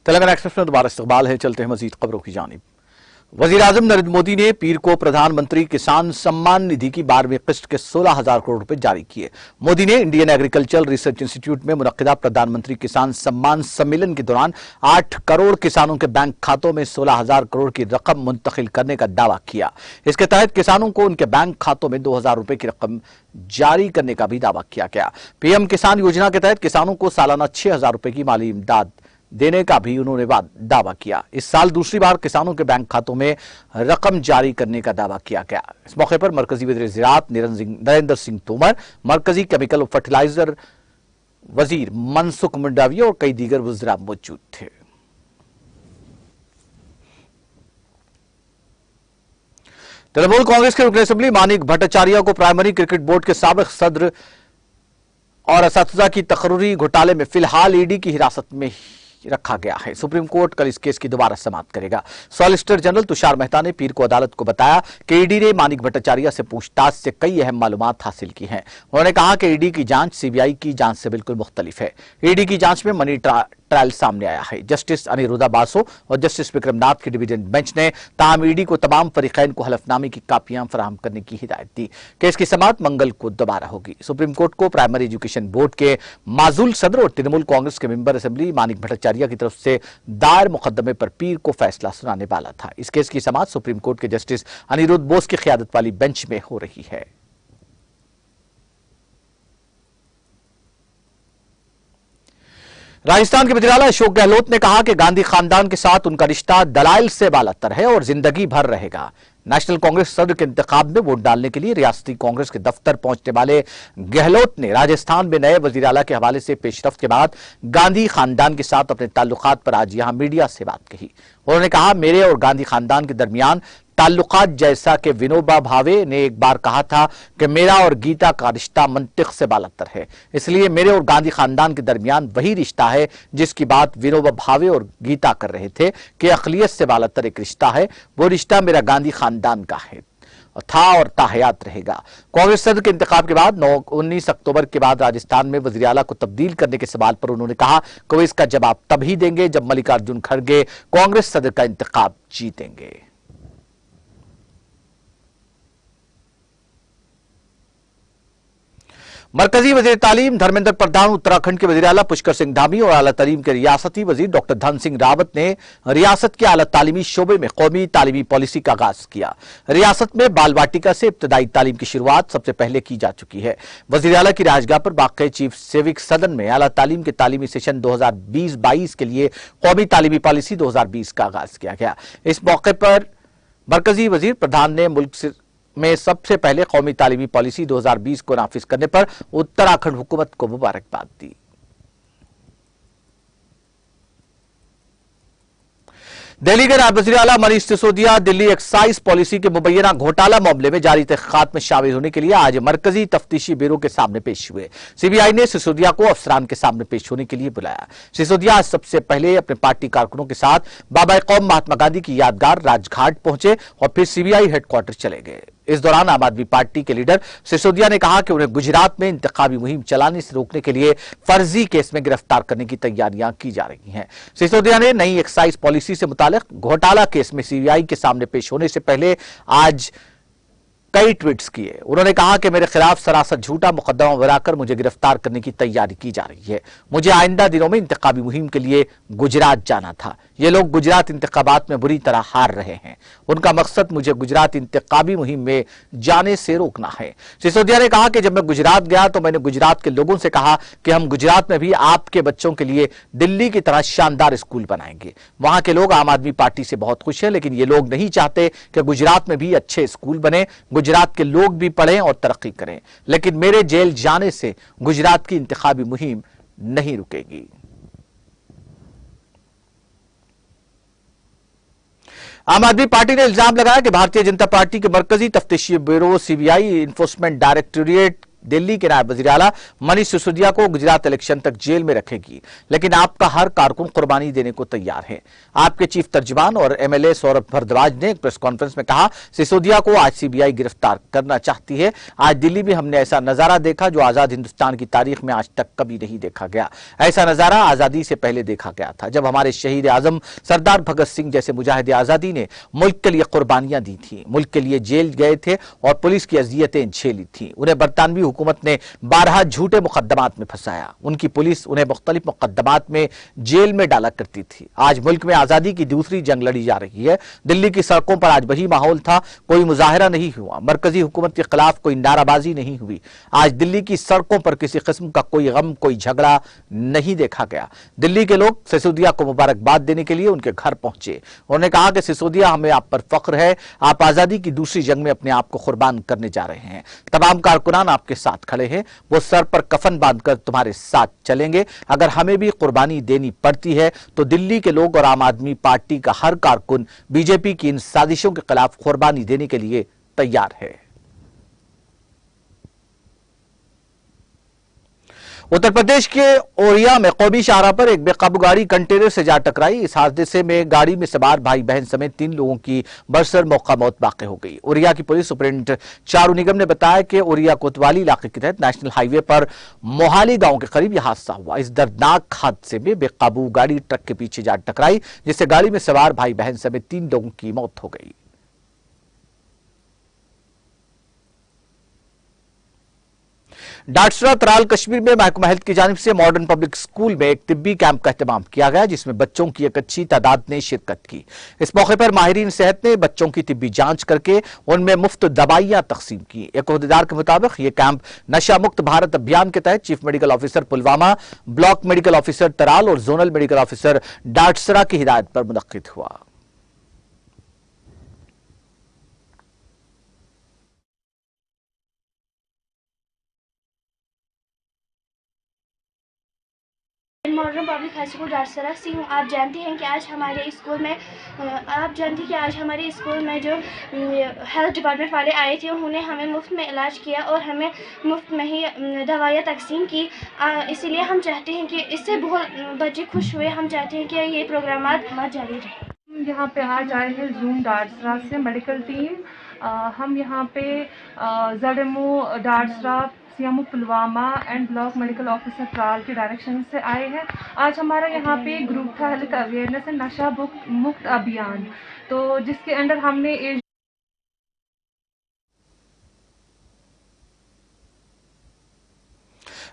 Telangana express में दोबारा इस्तकबाल है। चलते हैं मजीद खबरों की जानिब। वजीर-ए-आजम नरेंद्र मोदी ने पीर को प्रधानमंत्री किसान सम्मान निधि की 12वीं किस्त के 16,000 करोड़ रुपए जारी किए। मोदी ने इंडियन एग्रीकल्चर रिसर्च इंस्टीट्यूट में मुनक्किदा प्रधानमंत्री किसान सम्मान सम्मेलन के दौरान 8 करोड़ किसानों के बैंक खातों में 16,000 करोड़ की रकम मुंतकिल करने का दावा किया। इसके तहत किसानों को उनके बैंक खातों में 2,000 रुपए की रकम जारी करने का भी दावा किया गया। पीएम किसान योजना के तहत किसानों को सालाना 6,000 रुपए की माली इमदाद देने का भी उन्होंने दावा किया। इस साल दूसरी बार किसानों के बैंक खातों में रकम जारी करने का दावा किया गया। इस मौके पर मरकजी वज़ीर ज़राअत नरेंद्र सिंह तोमर, मरकजी केमिकल और फर्टिलाइजर वजीर मनसुख मंडाविया और कई दीगर वज़रा मौजूद थे। तृणमूल कांग्रेस के रुकन असेंबली मानिक भट्टाचार्य को प्राइमरी क्रिकेट बोर्ड के साबिक सदर और असातिज़ा की तकर्री घोटाले में फिलहाल ईडी की हिरासत में रखा गया है। सुप्रीम कोर्ट कल इस केस की दोबारा समाअत करेगा। सॉलिसिटर जनरल तुषार मेहता ने पीर को अदालत को बताया कि ईडी ने मानिक भट्टाचार्य से पूछताछ से कई अहम मालूमात हासिल की हैं। उन्होंने कहा कि ईडी की जांच सीबीआई की जांच से बिल्कुल मुख्तलिफ है। ईडी की जांच में मनी ट्रायल सामने आया है। जस्टिस अनिरुद्धा बासु और जस्टिस विक्रमनाथ की डिवीजन बेंच ने ताहम ईडी को तमाम फरीकैन को हलफनामे की कापियां फराहम करने की हिदायत दी। केस की समाअत मंगल को दोबारा होगी। सुप्रीम कोर्ट को प्राइमरी एजुकेशन बोर्ड के माजूल सदर और तृणमूल कांग्रेस के मेंबर असेंबली मानिक भट्टाचार्य की तरफ से दायर मुकदमे पर पीर को फैसला सुनाने वाला था। इस केस की समाअत सुप्रीम कोर्ट के जस्टिस अनिरुद्ध बोस की क़ियादत वाली बेंच में हो रही है। राजस्थान के वज़ीर-ए-आला अशोक गहलोत ने कहा कि गांधी खानदान के साथ उनका रिश्ता दलाइल से बालातर है और जिंदगी भर रहेगा। नेशनल कांग्रेस सदर के इंतखाब में वोट डालने के लिए रियासती कांग्रेस के दफ्तर पहुंचने वाले गहलोत ने राजस्थान में नए वज़ीर-ए-आला के हवाले से पेशरफ्त के बाद गांधी खानदान के साथ अपने ताल्लुकात पर आज यहां मीडिया से बात कही। उन्होंने कहा, मेरे और गांधी खानदान के दरमियान ताल्लुकात जैसा कि विनोबा भावे ने एक बार कहा था कि मेरा और गीता का रिश्ता मंतिक से बालतर है, इसलिए मेरे और गांधी खानदान के दरमियान वही रिश्ता है जिसकी बात विनोबा भावे और गीता कर रहे थे कि अक़लियत से बालतर एक रिश्ता है। वो रिश्ता मेरा गांधी खानदान का है था और ताहयात रहेगा। कांग्रेस सदर के इंतखाब के बाद 19 अक्टूबर के बाद राजस्थान में वज़ीर आला को तब्दील करने के सवाल पर उन्होंने कहा कि वो इसका जवाब तभी देंगे जब मल्लिकार्जुन खड़गे कांग्रेस सदर का इंतखाब जीतेंगे। मरकजी वज़ीर तालीम धर्मेंद्र प्रधान, उत्तराखंड के वज़ीर आला पुष्कर सिंह धामी और आला तालीम के रियासती वज़ीर डॉक्टर धन सिंह रावत ने रियासत के आला तालीमी शोबे में कौमी तालीमी पॉलिसी का आगाज किया। रियासत में बाल वाटिका से इब्तदाई तालीम की शुरुआत सबसे पहले की जा चुकी है। वज़ीर आला की राजगाह पर वाक़ चीफ सिविक सदन में आला तालीम के तालीमी सेशन 2020-22 के लिए कौमी तालीमी पॉलिसी 2020 का आगाज किया गया। इस मौके पर मरकजी वज़ीर प्रधान ने मुल्क में सबसे पहले कौमी तालीमी पॉलिसी 2020 को नाफिज करने पर उत्तराखंड हुकूमत को मुबारकबाद दी। दिल्ली के नायब वज़ीर आला मनीष सिसोदिया दिल्ली एक्साइज पॉलिसी के मुबैना घोटाला मामले में जारी तहक़ीक़ात में शामिल होने के लिए आज मरकजी तफ्तीशी ब्यूरो के सामने पेश हुए। सीबीआई ने सिसोदिया को अफसरान के सामने पेश होने के लिए बुलाया। सिसोदिया आज सबसे पहले अपने पार्टी कारकुनों के साथ बाबा कौम महात्मा गांधी की यादगार राजघाट पहुंचे और फिर सीबीआई हेडक्वार्टर चले गए। इस दौरान आम आदमी पार्टी के लीडर सिसोदिया ने कहा कि उन्हें गुजरात में इंतखाबी मुहिम चलाने से रोकने के लिए फर्जी केस में गिरफ्तार करने की तैयारियां की जा रही हैं। सिसोदिया ने नई एक्साइज पॉलिसी से मुतालिक घोटाला केस में सीबीआई के सामने पेश होने से पहले आज कई ट्वीट्स किए। उन्होंने कहा कि मेरे खिलाफ सरासर झूठा मुकदमा बनाकर मुझे गिरफ्तार करने की तैयारी की जा रही है। मुझे आइंदा दिनों में इंतखाबी मुहिम के लिए गुजरात जाना था। ये लोग गुजरात इंतखाबात में बुरी तरह हार रहे हैं। उनका मकसद मुझे गुजरात इंतखाबी मुहिम में जाने से रोकना है। सिसोदिया ने कहा कि जब मैं गुजरात गया तो मैंने गुजरात के लोगों से कहा कि हम गुजरात में भी आपके बच्चों के लिए दिल्ली की तरह शानदार स्कूल बनाएंगे। वहां के लोग आम आदमी पार्टी से बहुत खुश हैं, लेकिन ये लोग नहीं चाहते कि गुजरात में भी अच्छे स्कूल बने, गुजरात के लोग भी पढ़ें और तरक्की करें। लेकिन मेरे जेल जाने से गुजरात की इंतखाबी मुहिम नहीं रुकेगी। आम आदमी पार्टी ने इल्जाम लगाया कि भारतीय जनता पार्टी के मरकजी तफ्तीशी bureau CBI, enforcement directorate Delhi के नायब वजीर आला मनीष सिसोदिया को गुजरात इलेक्शन तक जेल में रखेगी, लेकिन आपका हर कारकुन कुर्बानी देने को तैयार है। आपके चीफ तर्जुमान और एमएलए सौरभ भारद्वाज ने एक प्रेस कॉन्फ्रेंस में कहा, सिसोदिया को आज सीबीआई गिरफ्तार करना चाहती है। आज दिल्ली में हमने ऐसा नजारा देखा जो आजाद हिंदुस्तान की तारीख में आज तक कभी नहीं देखा गया। ऐसा नजारा आजादी से पहले देखा गया था, जब हमारे शहीद आजम सरदार भगत सिंह जैसे मुजाहिद आजादी ने मुल्क के लिए कुर्बानियां दी थी, मुल्क के लिए जेल गए थे और पुलिस की अजियतें झेली थी। उन्हें बरतानवी हुकूमत ने 12 झूठे मुकदमात में फंसाया। उनकी पुलिस उन्हें मुख्तलिफ मुकदमात में जेल में डाला करती थी। आज मुल्क में आजादी की दूसरी जंग लड़ी जा रही है। दिल्ली की सड़कों पर आज वही माहौल था, कोई मुजाहिरा नहीं हुआ, मरकजी हुकूमत के खिलाफ कोई नाराबाजी नहीं हुई। आज दिल्ली की सड़कों पर किसी किस्म का कोई गम, कोई झगड़ा नहीं देखा गया। दिल्ली के लोग सिसोदिया को मुबारकबाद देने के लिए उनके घर पहुंचे। उन्होंने कहा कि सिसोदिया, हमें आप पर फख्र है, आप आजादी की दूसरी जंग में अपने आप को कुर्बान करने जा रहे हैं। तमाम कारकुनान आपके साथ खड़े हैं, वो सर पर कफन बांधकर तुम्हारे साथ चलेंगे। अगर हमें भी कुर्बानी देनी पड़ती है तो दिल्ली के लोग और आम आदमी पार्टी का हर कारकुन बीजेपी की इन साजिशों के खिलाफ कुर्बानी देने के लिए तैयार है। उत्तर प्रदेश के ओरिया में कौमी शाहराह पर एक बेकाबू गाड़ी कंटेनर से जा टकराई। इस हादसे में गाड़ी में सवार भाई बहन समेत 3 लोगों की बरसर मौका मौत वाक़ई हो गई। ओरिया की पुलिस सुपरिटेंडेंट चारू निगम ने बताया कि ओरिया कोतवाली इलाके के तहत नेशनल हाईवे पर मोहाली गांव के करीब यह हादसा हुआ। इस दर्दनाक हादसे में बेकाबू गाड़ी ट्रक के पीछे जा टकराई, जिससे गाड़ी में सवार भाई बहन समेत 3 लोगों की मौत हो गई। डाटसरा तराल कश्मीर में महकमा हेल्थ की जानिब से मॉडर्न पब्लिक स्कूल में एक तिब्बी कैंप का एहतमाम किया गया, जिसमें बच्चों की एक अच्छी तादाद ने शिरकत की। इस मौके पर माहिरीन सेहत ने बच्चों की तिब्बी जांच करके उनमें मुफ्त दवाइयां तकसीम की। एक ओहदेदार के मुताबिक यह कैंप नशा मुक्त भारत अभियान के तहत chief medical officer Pulwama, block medical officer Tral और जोनल मेडिकल ऑफिसर डाटसरा की हिदायत पर मुनक्किद हुआ। मॉडर्न पब्लिक हाई स्कूल डाटसरा से हूँ। आप जानते हैं कि आज हमारे स्कूल में जो हेल्थ डिपार्टमेंट वाले आए थे, उन्होंने हमें मुफ्त में इलाज किया और हमें मुफ्त में ही दवाइयाँ तकसीम की। इसीलिए हम चाहते हैं कि इससे बहुत बच्चे खुश हुए। हम चाहते हैं कि ये प्रोग्राम जारी रहे। यहाँ पे आज आए हैं जूम डाटसरा से मेडिकल टीम। हम यहाँ पे ZMO Dadsara, CMO Pulwama and block medical officer Tral के डायरेक्शन से आए हैं। आज हमारा यहाँ पे ग्रुप था हेल्थ अवेयरनेस एंड नशा मुक्त अभियान, तो जिसके अंडर हमने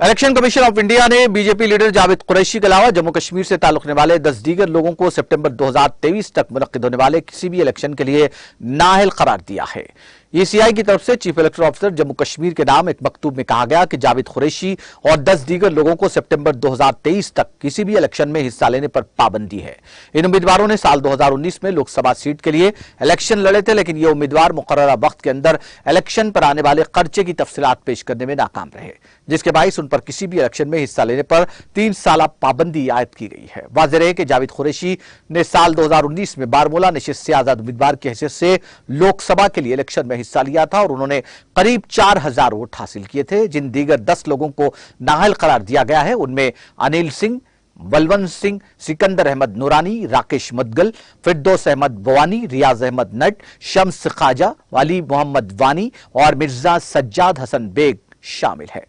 इलेक्शन कमीशन ऑफ इंडिया ने बीजेपी लीडर जावेद कुरैशी के अलावा जम्मू कश्मीर से ताल्लुक रखने वाले 10 दीगर लोगों को सितंबर 2023 तक मुनक्किद होने वाले किसी भी इलेक्शन के लिए नाअहल करार दिया है। ECI की तरफ से chief electoral officer Jammu Kashmir के नाम एक मकतूब में कहा गया कि जावेद कुरैशी और 10 दीगर लोगों को सितंबर 2023 तक किसी भी इलेक्शन में हिस्सा लेने पर पाबंदी है। इन उम्मीदवारों ने साल 2019 में लोकसभा सीट के लिए इलेक्शन लड़े थे, लेकिन ये उम्मीदवार मुकर्ररा वक्त के अंदर इलेक्शन पर आने वाले खर्चे की तफसीलात पेश करने में नाकाम रहे, जिसके बाइस उन पर किसी भी इलेक्शन में हिस्सा लेने पर 3 साल पाबंदी आयद की गई है। वाज़ेह है कि जावेद कुरैशी ने साल 2019 में बारमूला नशिस्त से आजाद उम्मीदवार की हैसियत से लोकसभा के लिए इलेक्शन में हिस्सा लिया था और उन्होंने करीब 4000 वोट हासिल किए थे। जिन दीगर 10 लोगों को नाअहल करार दिया गया है, उनमें अनिल सिंह, बलवंत सिंह, सिकंदर अहमद नूरानी, राकेश मुदगल, फिरदौस अहमद बवानी, रियाज अहमद नट, शम्स ख्वाजा, वाली मोहम्मद वानी और मिर्जा सज्जाद हसन बेग शामिल है।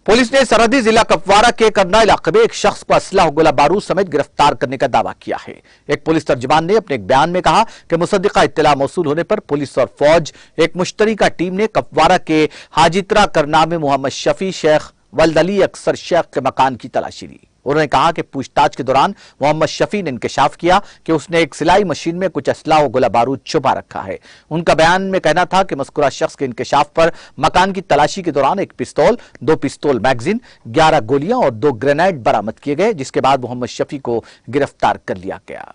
पुलिस ने सरहदी जिला कपवारा के करना इलाके में एक शख्स को असलह, गोला बारूद समेत गिरफ्तार करने का दावा किया है। एक पुलिस तर्जुमान ने अपने एक बयान में कहा कि मुसद्दिका इत्तला मौसूल होने पर पुलिस और फौज एक मुश्तरका टीम ने कपवारा के हाजित्रा करना में मोहम्मद शफी शेख वल्द अली अक्सर शेख के मकान की तलाशी ली। उन्होंने कहा कि पूछताछ के दौरान मोहम्मद शफी ने इंकशाफ किया कि उसने एक सिलाई मशीन में कुछ असलाह और गोला बारूद छुपा रखा है। उनका बयान में कहना था कि मज़कूरा शख्स के इंकशाफ पर मकान की तलाशी के दौरान एक पिस्तौल, 2 पिस्तौल मैगजीन, 11 गोलियां और 2 ग्रेनेड बरामद किए गए, जिसके बाद मोहम्मद शफी को गिरफ्तार कर लिया गया।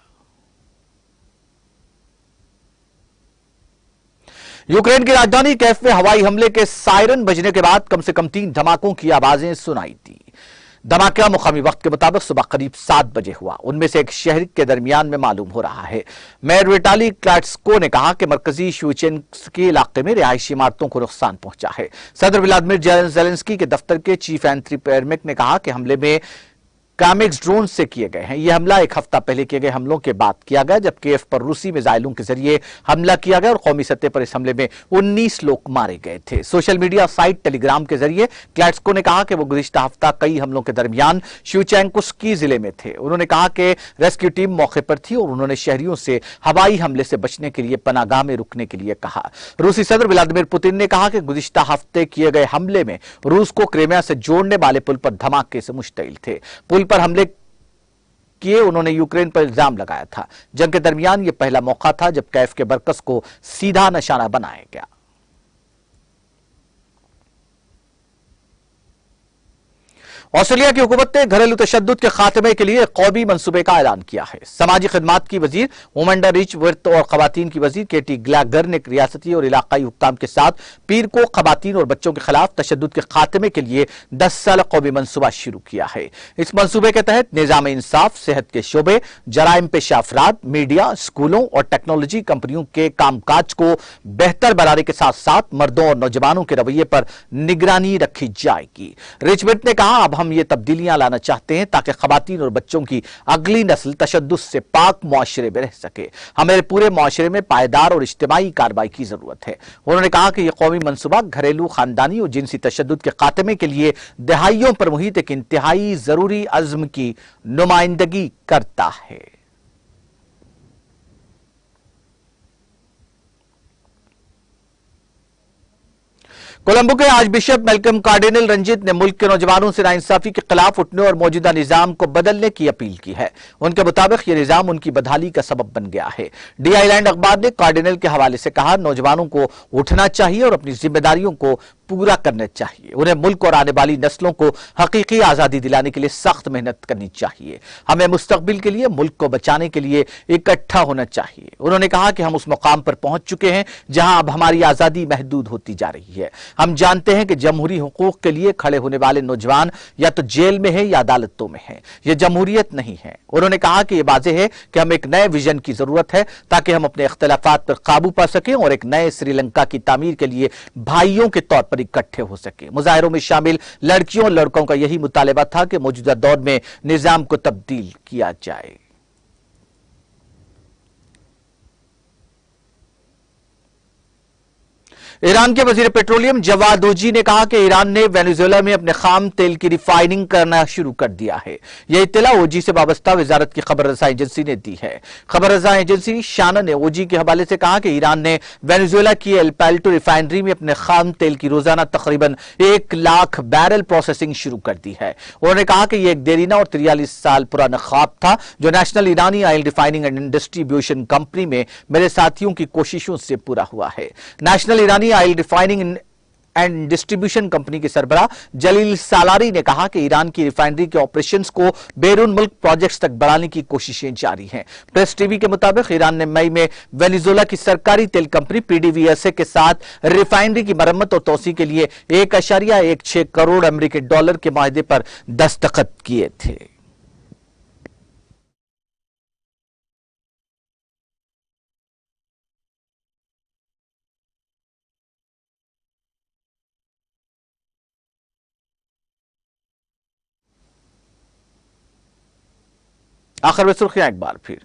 यूक्रेन की राजधानी कैफ में हवाई हमले के सायरन बजने के बाद कम से कम 3 धमाकों की आवाजें सुनाई दी। धमाका मुकामी वक्त के मुताबिक सुबह करीब 7 बजे हुआ। उनमें से एक शहर के दरमियान में मालूम हो रहा है। मेयर विटाली क्लाट्स्को ने कहा कि मरकजी शुवेचेंस्की इलाके में रिहायशी इमारतों को नुकसान पहुंचा है। सदर व्लादिमीर ज़ेलेंस्की के दफ्तर के चीफ एंथनी पेरमिक ने कहा कि हमले में कामिक्स ड्रोन से किए गए हैं। यह हमला एक हफ्ता पहले किए गए हमलों के बाद किया गया, जब कीव पर रूसी मिसाइलों के जरिए हमला किया गया और कौमी सतह पर इस हमले में 19 लोग मारे गए थे। सोशल मीडिया साइट टेलीग्राम के जरिए क्लैट्स्को ने कहा कि वो गुज़िश्ता हफ्ता कई हमलों के दरमियान शुवेचेंस्की जिले में थे। उन्होंने कहा कि रेस्क्यू टीम मौके पर थी और उन्होंने शहरियों से हवाई हमले से बचने के लिए पनागाह में रुकने के लिए कहा। रूसी सदर व्लादिमीर पुतिन ने कहा कि गुज़िश्ता हफ्ते किए गए हमले में रूस को क्रीमिया से जोड़ने वाले पुल पर धमाके से मुश्तइल थे। पुल पर हमले किए उन्होंने यूक्रेन पर इल्जाम लगाया था। जंग के दरमियान यह पहला मौका था जब कीव के मरकज को सीधा निशाना बनाया गया। ऑस्ट्रेलिया की हुकूमत ने घरेलू तशद्दुद के खात्मे के लिए कौमी मंसूबे का ऐलान किया है। समाजी खिदमात की वजीर वुमेंडा रिच वर्थ और खवातीन की वजीर केटी ग्लैगर ने रियासती और इलाकाई हुक्काम के साथ पीर को खवातीन और बच्चों के खिलाफ तशद्दुद के खात्मे के लिए 10 साल कौमी मंसूबा शुरू किया है। इस मंसूबे के तहत निजाम इंसाफ, सेहत के शोबे, जराइम पेशा अफराद, मीडिया, स्कूलों और टेक्नोलॉजी कंपनियों के कामकाज को बेहतर बनाने के साथ साथ मर्दों और नौजवानों के रवैये पर निगरानी रखी जाएगी। रिचवर्थ ने कहा, अब हम ये तब्दीलियां लाना चाहते हैं ताकि खवातीन और बच्चों की अगली नस्ल तशद्दुद से पाक मुआशरे में रह सके। हमें पूरे मुआशरे में पायदार और इज्तिमाई कार्रवाई की जरूरत है। उन्होंने कहा कि यह कौमी मंसूबा घरेलू, खानदानी और जिनसी तशद्दुद के खात्मे के लिए दहाइयों पर मुहित एक इंतहाई जरूरी अज़्म की नुमाइंदगी करता है। कोलंबो के आर्च बिशप मेल्कम कार्डिनल रंजीत ने मुल्क के नौजवानों से नाइंसाफी के खिलाफ उठने और मौजूदा निजाम को बदलने की अपील की है। उनके मुताबिक यह निजाम उनकी बदहाली का सबब बन गया है। दी आइलैंड अखबार ने कार्डिनल के हवाले से कहा, नौजवानों को उठना चाहिए और अपनी जिम्मेदारियों को पूरा करना चाहिए। उन्हें मुल्क और आने वाली नस्लों को हकीकी आजादी दिलाने के लिए सख्त मेहनत करनी चाहिए। हमें मुस्तकबिल के लिए, मुल्क को बचाने के लिए इकट्ठा होना चाहिए। उन्होंने कहा कि हम उस मुकाम पर पहुंच चुके हैं जहां अब हमारी आजादी महदूद होती जा रही है। हम जानते हैं कि जमहूरी हुकूक के लिए खड़े होने वाले नौजवान या तो जेल में है या अदालतों में है। यह जमहूरियत नहीं है। उन्होंने कहा कि यह वाज़ेह है कि हमें एक नए विजन की जरूरत है ताकि हम अपने इख्तिलाफात पर काबू पा सकें और एक नए श्रीलंका की तामीर के लिए भाइयों के तौर पर इकट्ठे हो सके। मुजाहिरों में शामिल लड़कियों और लड़कों का यही मुतालबा था कि मौजूदा दौर में निजाम को तब्दील किया जाए। ईरान के वजीर पेट्रोलियम जवाद ओजी ने कहा कि ईरान ने वेनेजुएला में अपने खाम तेल की रिफाइनिंग करना शुरू कर दिया है। यह इत्तला ओजी से वाबस्ता वजारत की खबर रसा एजेंसी ने दी है। खबर रसा एजेंसी शाना ने ओजी के हवाले से कहा कि ईरान ने वेनेजुएला की एल पाल्टो रिफाइनरी में अपने खाम तेल की रोजाना तकरीबन 1 लाख बैरल प्रोसेसिंग शुरू कर दी है। उन्होंने कहा कि यह एक देरीना और 43 साल पुराना ख्वाब था जो national Irani oil refining and distribution company में मेरे साथियों की कोशिशों से पूरा हुआ है। National Irani oil refining and distribution company के सरबराह जलील सालारी ने कहा कि ईरान की रिफाइनरी के ऑपरेशंस को बैरून मुल्क प्रोजेक्ट्स तक बढ़ाने की कोशिशें जारी हैं। प्रेस टीवी के मुताबिक ईरान ने मई में वेनेजुएला की सरकारी तेल कंपनी पीडीवीएसए के साथ रिफाइनरी की मरम्मत और तोसी के लिए 1.16 करोड़ अमेरिकी डॉलर के माहदे पर दस्तखत किए थे। आखिर में सुर्खियां एक बार फिर।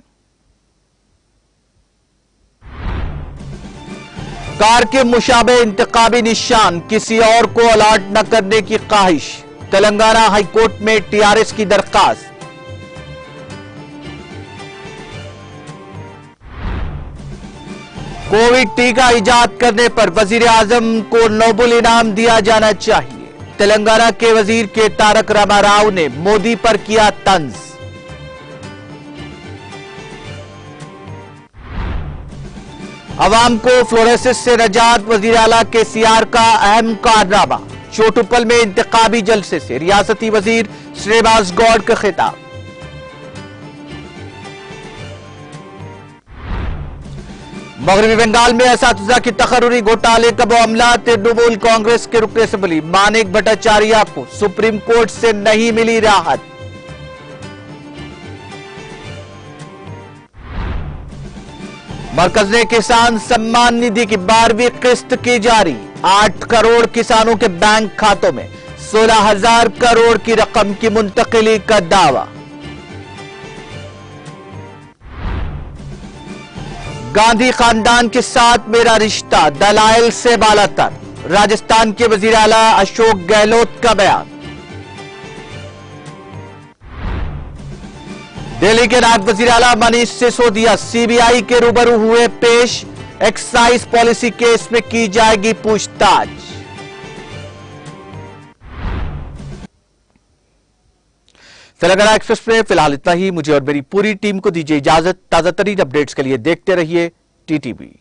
कार के मुशाबे इंतखाबी निशान, किसी और को अलर्ट न करने की ख्वाहिश। तेलंगाना हाईकोर्ट में टीआरएस की दरखास्त। कोविड टीका इजाद करने पर वजीर आजम को नोबेल इनाम दिया जाना चाहिए। तेलंगाना के वजीर के तारक रामाराव ने मोदी पर किया तंज। अवाम को फ्लोरोसिस से नजात, वजीर आला के सीआर का अहम कारनामा। चोटुपल में इंतखाबी जलसे से रियासती वजीर श्रीनिवास गौड़ का खिताब। मगरबी बंगाल में असातिज़ा की तकर्रुरी घोटाले का मामला, तृणमूल कांग्रेस के रुकन असेंबली मानिक भट्टाचार्य को सुप्रीम कोर्ट से नहीं मिली राहत। मरकज ने किसान सम्मान निधि की 12वीं किस्त की जारी, 8 करोड़ किसानों के बैंक खातों में 16,000 करोड़ की रकम की मुंतकिली का दावा। गांधी खानदान के साथ मेरा रिश्ता दलाइल से बालातर, राजस्थान के वजीर आला अशोक गहलोत का बयान। दिल्ली के नायब वजीर आला मनीष सिसोदिया सीबीआई के रूबरू हुए पेश, एक्साइज पॉलिसी केस में की जाएगी पूछताछ। तेलंगाना एक्सप्रेस में फिलहाल इतना ही। मुझे और मेरी पूरी टीम को दीजिए इजाजत। ताजा तरीन अपडेट्स के लिए देखते रहिए टीटीवी।